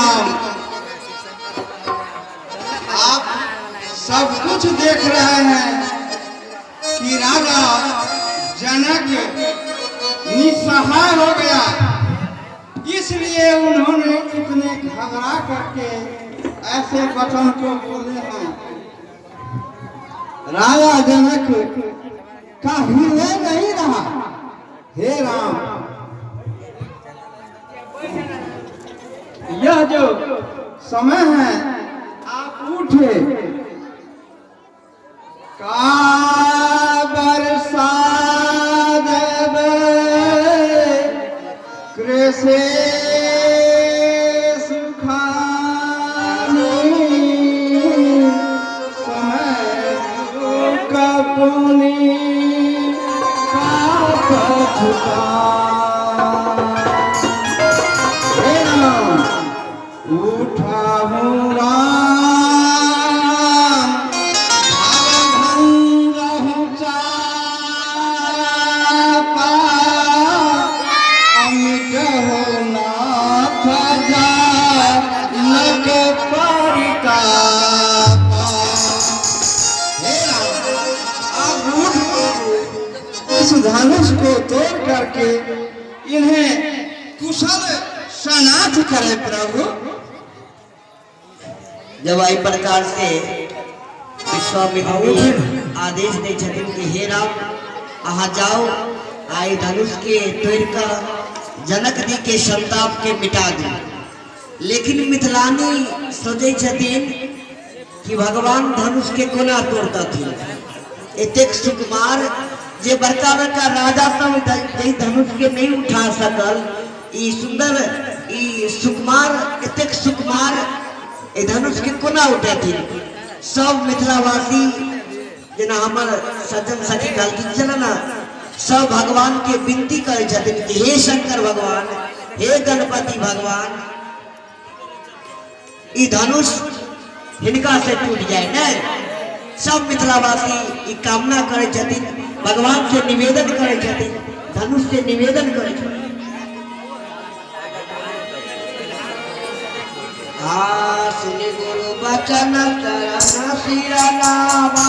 राम, आप सब कुछ देख रहे हैं कि राजा जनक निस्सहाय हो गया, इसलिए उन्होंने इतने घबरा करके ऐसे वचन को बोले हैं। राजा जनक का हृदय नहीं रहा। हे राम, यह जो समय है आप उठे, का बरसा देवे कृषि सुखानी, समय कपुनी का पछुता। उठा हूँ राम, धनुष को तोड़ करके इन्हें कुशल सनाथ करे प्रभु। जब आई प्रकार से विश्वामित्र आदेश दे छथिन कि हे राम अहाँ जाओ, आई धनुष के तोड़ कर जनक जी के संताप के मिटा दी। लेकिन मिथिलानी सोचे छथिन कि भगवान धनुष के कोना तोड़ता थी। एतेक सुकुमार जे बड़का बड़का राजा सब धनुष के नहीं उठा सकल, ई सुंदर ई सुकुमार एतेक सुकुमार ए धनुष के कोना उठा थी। सब मिथिलावासी जना हमर सज्जन सखी कहलखिन चल ना, सब भगवान के विनती करे छथिन कि हे शंकर भगवान, हे गणपति भगवान, ई धनुष हिनका से टूट जाए न। सब मिथिलावासी ई कामना करे छथिन, भगवान से निवेदन करे छथिन, धनुष से निवेदन करे छथिन। सुनि गुरु बचन शरण सिर नावा,